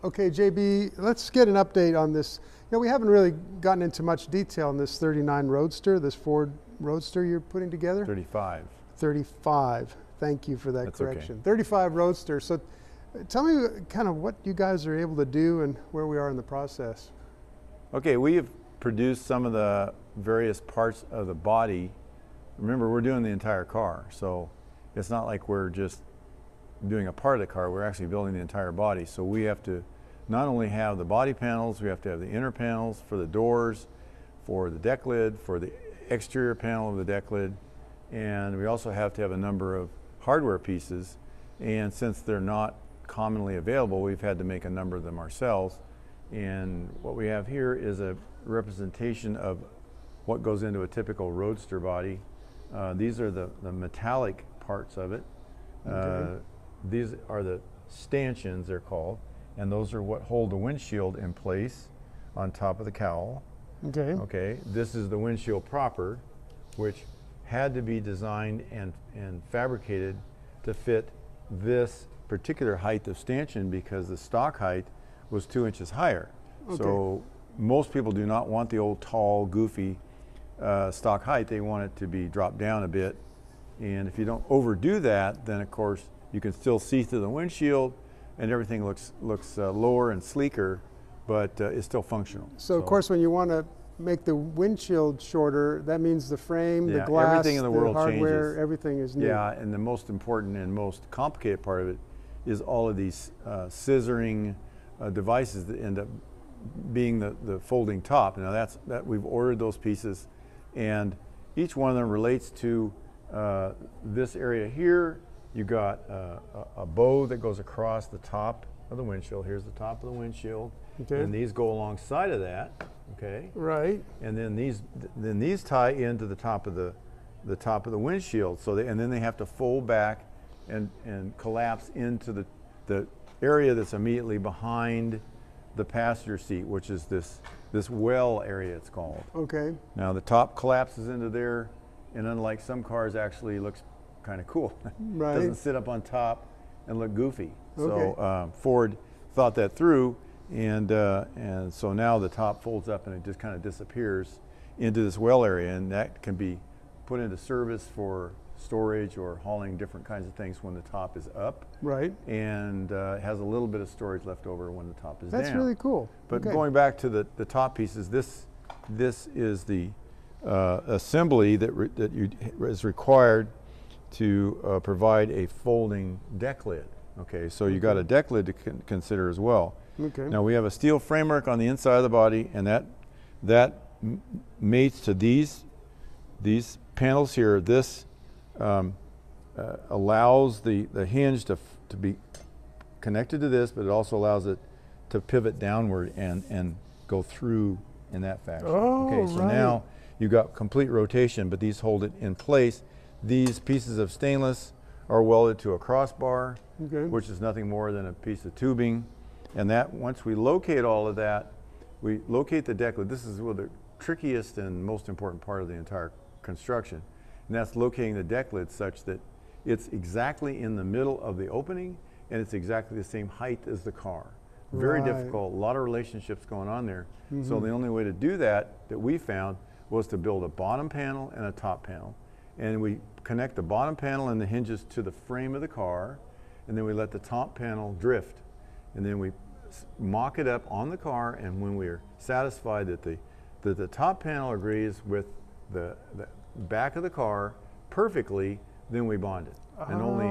Okay, JB, let's get an update on this. You know, we haven't really gotten into much detail on this 39 Roadster, this Ford Roadster you're putting together. 35. 35. Thank you for that That's correction. okay. 35 Roadster. So tell me kind of what you guys are able to do and where we are in the process. Okay, we have produced some of the various parts of the body. Remember, we're doing the entire car, so it's not like we're just doing a part of the car, we're actually building the entire body. So we have to not only have the body panels, we have to have the inner panels for the doors, for the deck lid, for the exterior panel of the deck lid, and we also have to have a number of hardware pieces. And since they're not commonly available, we've had to make a number of them ourselves. And what we have here is a representation of what goes into a typical Roadster body. These are the metallic parts of it. Okay. These are the stanchions, they're called, and those are what hold the windshield in place on top of the cowl. Okay. Okay, this is the windshield proper, which had to be designed and fabricated to fit this particular height of stanchion because the stock height was 2 inches higher. Okay. So most people do not want the old tall, goofy stock height. They want it to be dropped down a bit. And if you don't overdo that, then of course you can still see through the windshield and everything looks lower and sleeker, but it's still functional. So of course when you want to make the windshield shorter, that means the frame, the glass, everything in the world hardware, changes. Everything is new. Yeah, and the most important and most complicated part of it is all of these scissoring devices that end up being the folding top. Now that we've ordered those pieces, and each one of them relates to this area here. You got a bow that goes across the top of the windshield. Here's the top of the windshield, Okay. and these go alongside of that. Okay. Right. And then these tie into the top of the windshield. So and then they have to fold back and collapse into the area that's immediately behind the passenger seat, which is this well area, it's called. Okay. Now the top collapses into there, and unlike some cars, actually looks kind of cool. Right. Doesn't sit up on top and look goofy. Okay. So Ford thought that through, and so now the top folds up and it just kind of disappears into this well area, and that can be put into service for storage or hauling different kinds of things when the top is up. Right. And has a little bit of storage left over when the top is down. That's really cool. But okay. going back to the top pieces, this is the assembly that is required to provide a folding deck lid. Okay, so you got a deck lid to consider as well. Okay. Now we have a steel framework on the inside of the body, and that mates to these panels here. This allows the hinge to be connected to this, but it also allows it to pivot downward and go through in that fashion. Oh, okay, so right. now you've got complete rotation, but these hold it in place. These pieces of stainless are welded to a crossbar, Okay. which is nothing more than a piece of tubing. And that, once we locate all of that, we locate the deck lid. This is one of the trickiest and most important part of the entire construction. And that's locating the deck lid such that it's exactly in the middle of the opening and it's exactly the same height as the car. Very Right. difficult, a lot of relationships going on there. So the only way to do that we found was to build a bottom panel and a top panel. And we connect the bottom panel and the hinges to the frame of the car, and then we let the top panel drift. And then we mock it up on the car, and when we're satisfied that the top panel agrees with the back of the car perfectly, then we bond it. And only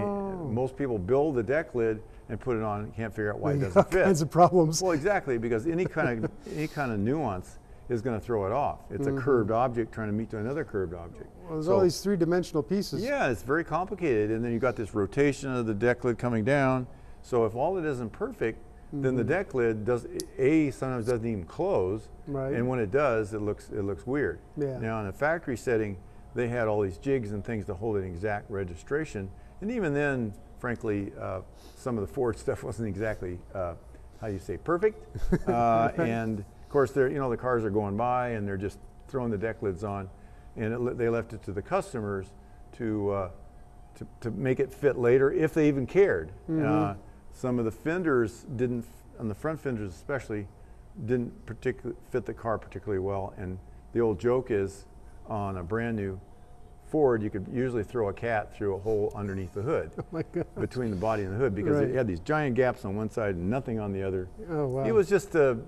most people build the deck lid and put it on and can't figure out why it doesn't All fit. kinds of problems. Well, exactly, because any kind of nuance is going to throw it off. It's a curved object trying to meet to another curved object. Well, there's all these three-dimensional pieces. Yeah, it's very complicated, and then you've got this rotation of the deck lid coming down. So if all it isn't perfect, then the deck lid sometimes doesn't even close, Right. and when it does, it looks weird. Yeah. Now in a factory setting, they had all these jigs and things to hold an exact registration, and even then, frankly, some of the Ford stuff wasn't exactly how you say perfect, and of course, the cars are going by and they're just throwing the deck lids on, and they left it to the customers to make it fit later if they even cared. Some of the fenders didn't on the front fenders especially, didn't fit the car particularly well. And the old joke is, on a brand new Ford, you could usually throw a cat through a hole underneath the hood. Oh my God. Between the body and the hood, because it had these giant gaps on one side and nothing on the other. Oh, wow. It was just an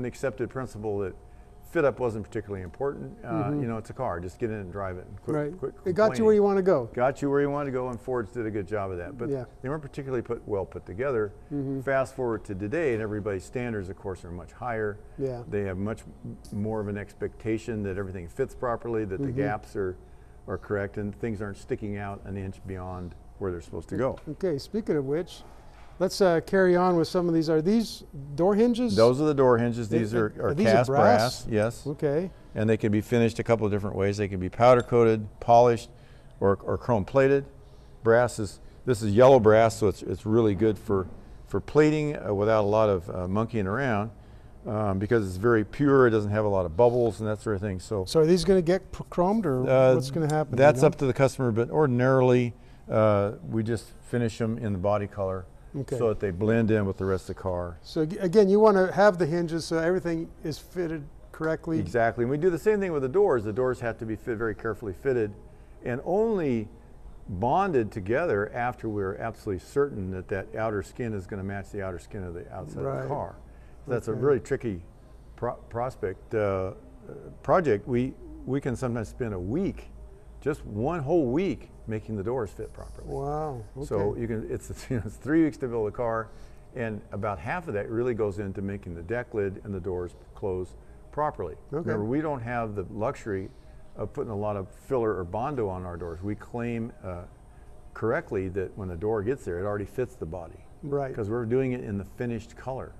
accepted principle that fit up wasn't particularly important. You know, it's a car, just get in and drive it. And quit It got you where you want to go. Got you where you want to go, and Fords did a good job of that. But they weren't particularly well put together. Fast forward to today, and everybody's standards, of course, are much higher. Yeah. They have much more of an expectation that everything fits properly, that the gaps are correct, and things aren't sticking out an inch beyond where they're supposed to go. Okay, speaking of which, let's carry on with some of these. Are these door hinges? Those are the door hinges. These are cast brass. Yes. Okay. And they can be finished a couple of different ways. They can be powder coated, polished, or chrome plated. Brass this is yellow brass, so it's really good for plating without a lot of monkeying around. Because it's very pure, it doesn't have a lot of bubbles and that sort of thing. So are these going to get chromed, or what's going to happen? That's up to the customer, but ordinarily we just finish them in the body color so that they blend in with the rest of the car. So again, you want to have the hinges so everything is fitted correctly. Exactly, and we do the same thing with the doors. The doors have to be very carefully fitted and only bonded together after we're absolutely certain that that outer skin is going to match the outer skin of the outside of the car. That's a really tricky project. We can sometimes spend a week, just one whole week, making the doors fit properly. Wow. Okay. So it's 3 weeks to build a car, and about half of that really goes into making the deck lid and the doors close properly. Okay. Remember, we don't have the luxury of putting a lot of filler or Bondo on our doors. We claim correctly that when the door gets there, it already fits the body. Right. Because we're doing it in the finished color.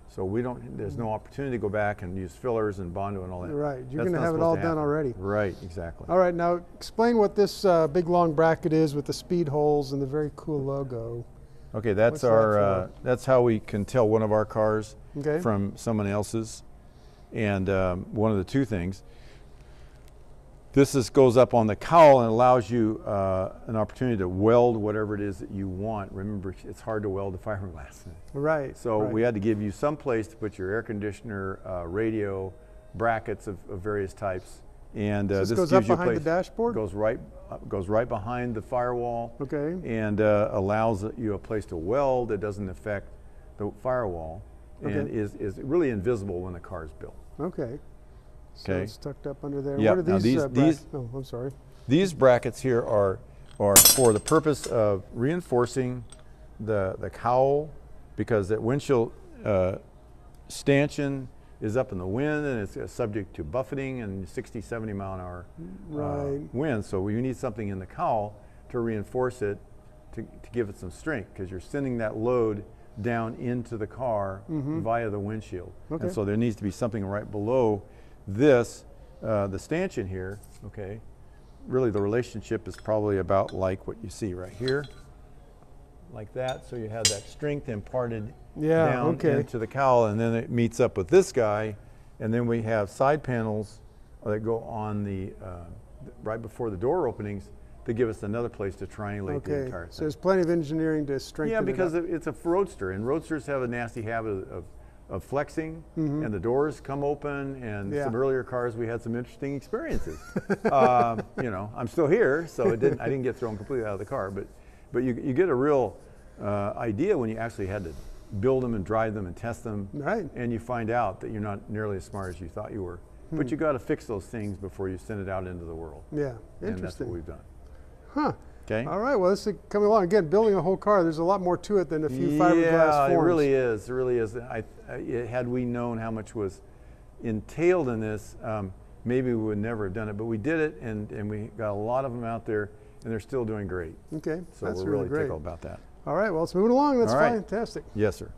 So there's no opportunity to go back and use fillers and Bondo and all that. Right, you're going to have it all done already. Right, exactly. All right, now explain what this big long bracket is with the speed holes and the very cool logo. Okay, that's that's how we can tell one of our cars from someone else's. And one of the two things, this goes up on the cowl and allows you an opportunity to weld whatever it is that you want. Remember, it's hard to weld the fiberglass. Right. So we had to give you some place to put your air conditioner, radio, brackets of various types. And so this goes up behind the dashboard? Goes right behind the firewall. Okay. And allows you a place to weld that doesn't affect the firewall, and is really invisible when the car is built. Okay. So it's tucked up under there. Yep. What are these oh, I'm sorry. These brackets here are for the purpose of reinforcing the cowl, because that windshield stanchion is up in the wind and it's subject to buffeting and 60, 70 mile an hour wind. So we need something in the cowl to reinforce it, to give it some strength, because you're sending that load down into the car via the windshield. Okay. And so there needs to be something right below this, the stanchion here. Okay, really the relationship is probably about like what you see right here, like that. So you have that strength imparted down into the cowl, and then it meets up with this guy, and then we have side panels that go on the right before the door openings to give us another place to triangulate the entire thing. So there's plenty of engineering to strengthen it. Yeah, because it's a Roadster, and Roadsters have a nasty habit of flexing, and the doors come open, and some earlier cars we had some interesting experiences. You know, I'm still here, so I didn't get thrown completely out of the car, but you get a real idea when you actually had to build them and drive them and test them, and you find out that you're not nearly as smart as you thought you were. But you got to fix those things before you send it out into the world. Yeah, interesting. And that's what we've done. Huh. Okay. All right. Well, this is coming along. Again, building a whole car, there's a lot more to it than a few fiberglass forms. Yeah, it really is. It really is. Had we known how much was entailed in this, maybe we would never have done it. But we did it, and we got a lot of them out there, and they're still doing great. Okay. So that's we're really great. tickled about that. All right. Well, it's moving along. That's fantastic. Yes, sir.